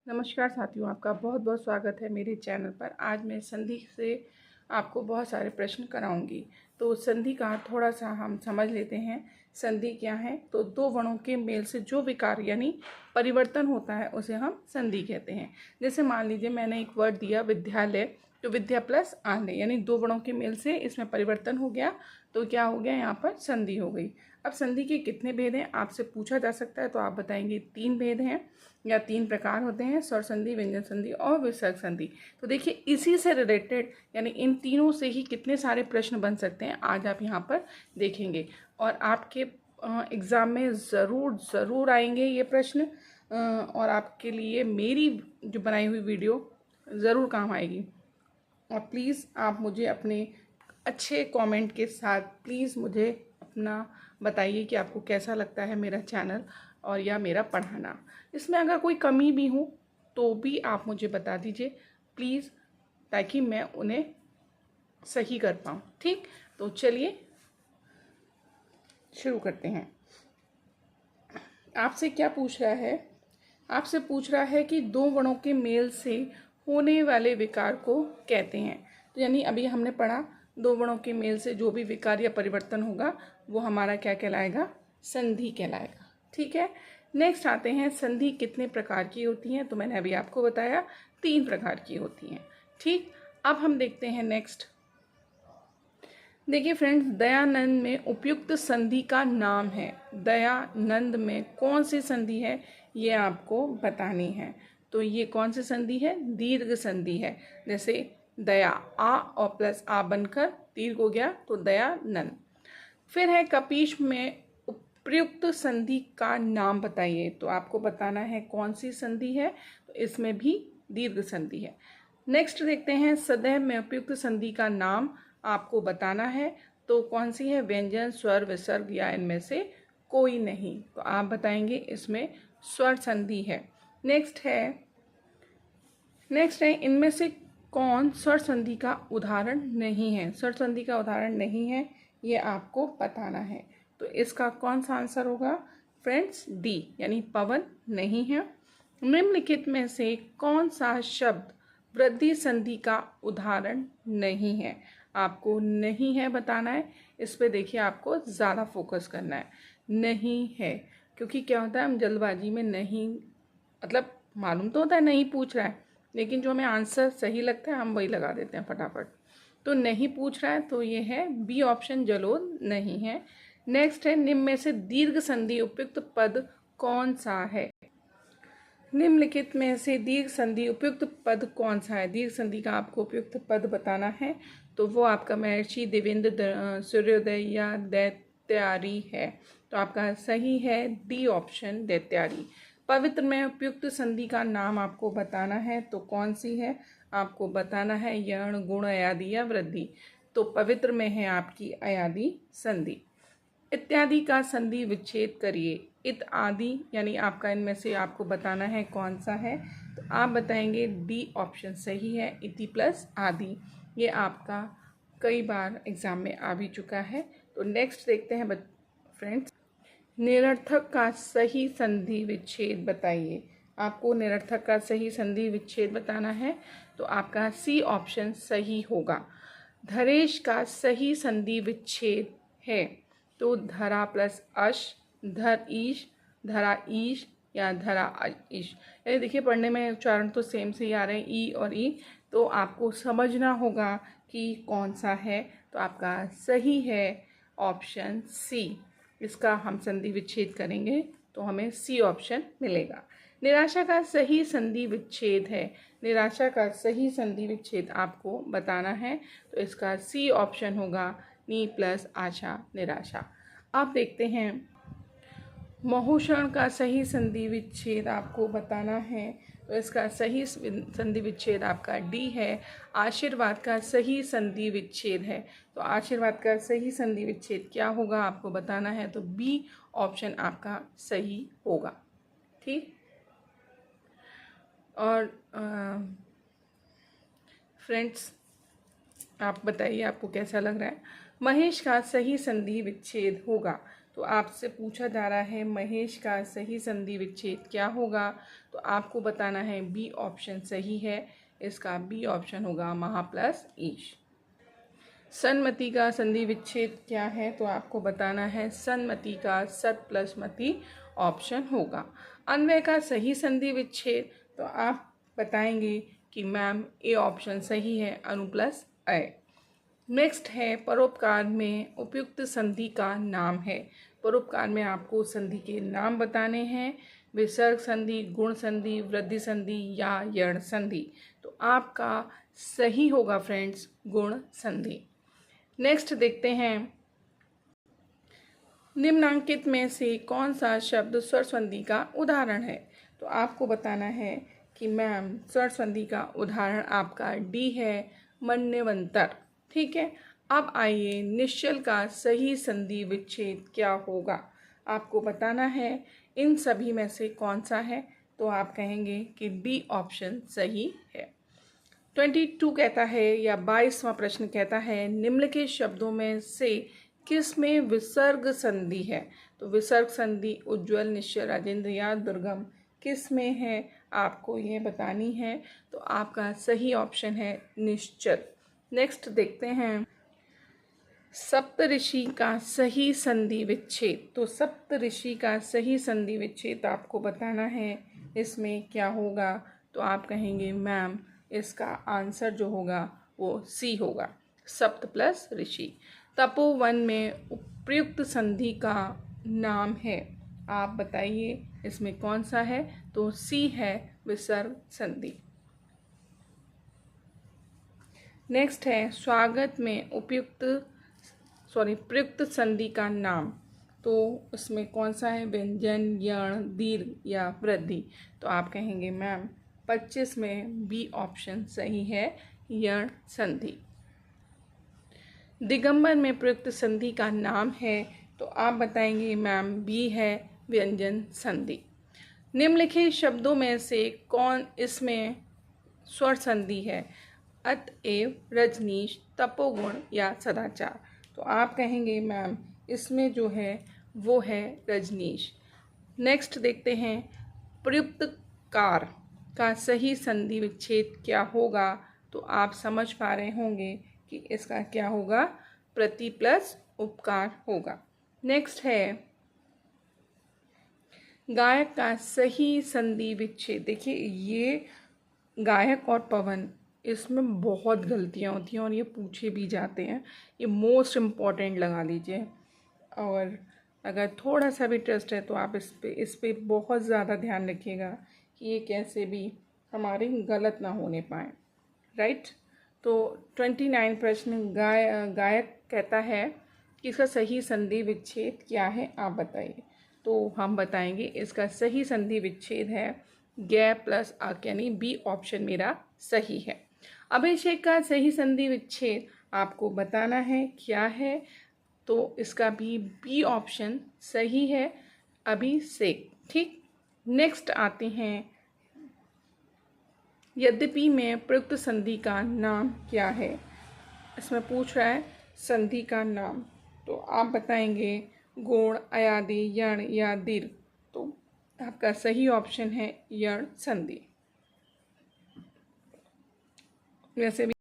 नमस्कार साथियों, आपका बहुत बहुत स्वागत है मेरे चैनल पर। आज मैं संधि से आपको बहुत सारे प्रश्न कराऊंगी। तो संधि का थोड़ा सा हम समझ लेते हैं। संधि क्या है? तो दो वर्णों के मेल से जो विकार यानी परिवर्तन होता है उसे हम संधि कहते हैं। जैसे मान लीजिए मैंने एक वर्ड दिया विद्यालय, तो विद्या प्लस आलय यानी दो वर्णों के मेल से इसमें परिवर्तन हो गया, तो क्या हो गया? यहाँ पर संधि हो गई। अब संधि के कितने भेद हैं आपसे पूछा जा सकता है, तो आप बताएंगे 3 भेद हैं या 3 प्रकार होते हैं, स्वर संधि, व्यंजन संधि और विसर्ग संधि। तो देखिए इसी से रिलेटेड यानी इन तीनों से ही कितने सारे प्रश्न बन सकते हैं आज आप यहाँ पर देखेंगे। और आपके एग्ज़ाम में ज़रूर आएंगे ये प्रश्न, और आपके लिए मेरी जो बनाई हुई वीडियो ज़रूर काम आएगी। और प्लीज़ आप मुझे अपने अच्छे कमेंट के साथ प्लीज़ मुझे अपना बताइए कि आपको कैसा लगता है मेरा चैनल और या मेरा पढ़ाना। इसमें अगर कोई कमी भी हो तो भी आप मुझे बता दीजिए प्लीज़, ताकि मैं उन्हें सही कर पाऊँ। ठीक, तो चलिए शुरू करते हैं। आपसे क्या पूछ रहा है? आपसे पूछ रहा है कि दो वर्णों के मेल से होने वाले विकार को कहते हैं। तो यानी अभी हमने पढ़ा दो वर्णों के मेल से जो भी विकार या परिवर्तन होगा वो हमारा क्या कहलाएगा? संधि कहलाएगा। ठीक है, नेक्स्ट आते हैं संधि कितने प्रकार की होती हैं। तो मैंने अभी आपको बताया 3 प्रकार की होती हैं। ठीक, अब हम देखते हैं नेक्स्ट। देखिए फ्रेंड्स, दयानंद में उपयुक्त संधि का नाम है। दयानंद में कौन सी संधि है ये आपको बतानी है। तो ये कौन सी संधि है? दीर्घ संधि है। जैसे दया, आ और प्लस आ बनकर दीर्घ हो गया, तो दयानंद। फिर है कपीश में उपयुक्त संधि का नाम बताइए। तो आपको बताना है कौन सी संधि है, तो इसमें भी दीर्घ संधि है। नेक्स्ट देखते हैं सदैव में उपयुक्त संधि का नाम आपको बताना है। तो कौन सी है? व्यंजन, स्वर, विसर्ग या इनमें से कोई नहीं। तो आप बताएंगे इसमें स्वर संधि है। नेक्स्ट है इनमें से कौन स्वर संधि का उदाहरण नहीं है? स्वर संधि का उदाहरण नहीं है ये आपको बताना है। तो इसका कौन सा आंसर होगा फ्रेंड्स? डी यानी पवन नहीं है। निम्नलिखित में से कौन सा शब्द वृद्धि संधि का उदाहरण नहीं है? आपको नहीं है बताना है। इस पे देखिए आपको ज़्यादा फोकस करना है। नहीं है, क्योंकि क्या होता है हम जल्दबाजी में नहीं, मतलब मालूम तो होता है नहीं पूछ रहा है, लेकिन जो हमें आंसर सही लगता है हम वही लगा देते हैं फटाफट। तो नहीं पूछ रहा है, तो ये है बी ऑप्शन, जलोद नहीं है। नेक्स्ट है निम्न में से दीर्घ संधि उपयुक्त पद कौन सा है? निम्नलिखित में से दीर्घ संधि उपयुक्त पद कौन सा है? दीर्घ संधि का आपको उपयुक्त पद बताना है। तो वो आपका महर्षि, देवेंद्र, सूर्योदय या दैत्यारी है। तो आपका सही है डी ऑप्शन, दैत्यारी। पवित्र में उपयुक्त संधि का नाम आपको बताना है। तो कौन सी है? आपको बताना है यण, गुण, अयादि या वृद्धि। तो पवित्र में है आपकी अयादि संधि। इत्यादि का संधि विच्छेद करिए। इत आदि यानी आपका इनमें से आपको बताना है कौन सा है। तो आप बताएंगे डी ऑप्शन सही है, इति प्लस आदि। ये आपका कई बार एग्जाम में आ भी चुका है। तो नेक्स्ट देखते हैं फ्रेंड्स, निरर्थक का सही संधि विच्छेद बताइए। आपको निरर्थक का सही संधि विच्छेद बताना है। तो आपका सी ऑप्शन सही होगा। धरेश का सही संधि विच्छेद है। तो धरा प्लस अश, धर ईश, धरा ईश या धरा ईश। यानी देखिए पढ़ने में उच्चारण तो सेम से ही आ रहे हैं, ई और ई। तो आपको समझना होगा कि कौन सा है। तो आपका सही है ऑप्शन सी। इसका हम संधि विच्छेद करेंगे तो हमें सी ऑप्शन मिलेगा। निराशा का सही संधि विच्छेद है। निराशा का सही संधि विच्छेद आपको बताना है। तो इसका सी ऑप्शन होगा, नी प्लस आशा, निराशा। अब देखते हैं मोहूषण का सही संधि विच्छेद आपको बताना है। तो इसका सही संधि विच्छेद आपका डी है। आशीर्वाद का सही संधि विच्छेद है। तो आशीर्वाद का सही संधि विच्छेद क्या होगा आपको बताना है। तो बी ऑप्शन आपका सही होगा। ठीक, और फ्रेंड्स आप बताइए आपको कैसा लग रहा है। महेश का सही संधि विच्छेद होगा। तो आपसे पूछा जा रहा है महेश का सही संधि विच्छेद क्या होगा, तो आपको बताना है बी ऑप्शन सही है। इसका बी ऑप्शन होगा महा प्लस ईश। सन्मति का संधि विच्छेद क्या है, तो आपको बताना है सन्मति का सत प्लस मति ऑप्शन होगा। अन्वय का सही संधि विच्छेद, तो आप बताएंगे कि मैम ए ऑप्शन सही है, अनु प्लस अय। नेक्स्ट है परोपकार में उपयुक्त संधि का नाम है। परोपकार में आपको संधि के नाम बताने हैं, विसर्ग संधि, गुण संधि, वृद्धि संधि या यण संधि। तो आपका सही होगा फ्रेंड्स गुण संधि। नेक्स्ट देखते हैं निम्नांकित में से कौन सा शब्द स्वर संधि का उदाहरण है। तो आपको बताना है कि मैम स्वर संधि का उदाहरण आपका डी है, मन्यवंतर। ठीक है, अब आइए निश्चल का सही संधि विच्छेद क्या होगा, आपको बताना है इन सभी में से कौन सा है। तो आप कहेंगे कि डी ऑप्शन सही है। 22 कहता है या 22वां प्रश्न कहता है निम्नलिखित शब्दों में से किस में विसर्ग संधि है। तो विसर्ग संधि उज्ज्वल, निश्चल, राजेंद्र या दुर्गम किस में है, आपको ये बतानी है। तो आपका सही ऑप्शन है निश्चल। नेक्स्ट देखते हैं सप्तऋषि का सही संधि विच्छेद। तो सप्तऋषि का सही संधि विच्छेद आपको बताना है, इसमें क्या होगा। तो आप कहेंगे मैम इसका आंसर जो होगा वो सी होगा, सप्त प्लस ऋषि। तपोवन में उपयुक्त संधि का नाम है, आप बताइए इसमें कौन सा है। तो सी है विसर्ग संधि। नेक्स्ट है स्वागत में प्रयुक्त संधि का नाम। तो उसमें कौन सा है, व्यंजन, यण, दीर्घ या वृद्धि। तो आप कहेंगे मैम 25 में बी ऑप्शन सही है, यण संधि। दिगंबर में प्रयुक्त संधि का नाम है, तो आप बताएंगे मैम बी है, व्यंजन संधि। निम्नलिखित शब्दों में से कौन इसमें स्वर संधि है, अतएव, रजनीश, तपोगुण या सदाचार। तो आप कहेंगे मैम इसमें जो है वो है रजनीश। नेक्स्ट देखते हैं प्रयुक्त कार का सही संधि विच्छेद क्या होगा। तो आप समझ पा रहे होंगे कि इसका क्या होगा, प्रति प्लस उपकार होगा। नेक्स्ट है गायक का सही संधि विच्छेद। देखिए ये गायक और पवन, इसमें बहुत गलतियां होती हैं और ये पूछे भी जाते हैं, ये मोस्ट इम्पॉर्टेंट लगा लीजिए। और अगर थोड़ा सा भी ट्रस्ट है तो आप इस पे बहुत ज़्यादा ध्यान रखिएगा कि ये कैसे भी हमारे गलत ना होने पाए, राइट। तो 29 प्रश्न गायक कहता है कि इसका सही संधि विच्छेद क्या है, आप बताइए। तो हम बताएंगे इसका सही संधि विच्छेद है गै प्लस अक, यानी बी ऑप्शन मेरा सही है। अभिषेक का सही संधि विच्छेद आपको बताना है क्या है। तो इसका भी बी ऑप्शन सही है, अभिषेक। ठीक, नेक्स्ट आते हैं यद्यपि में प्रयुक्त संधि का नाम क्या है। इसमें पूछ रहा है संधि का नाम, तो आप बताएंगे गुण, अयादि, यण या दीर्घ। तो आपका सही ऑप्शन है यण संधि। वैसे भी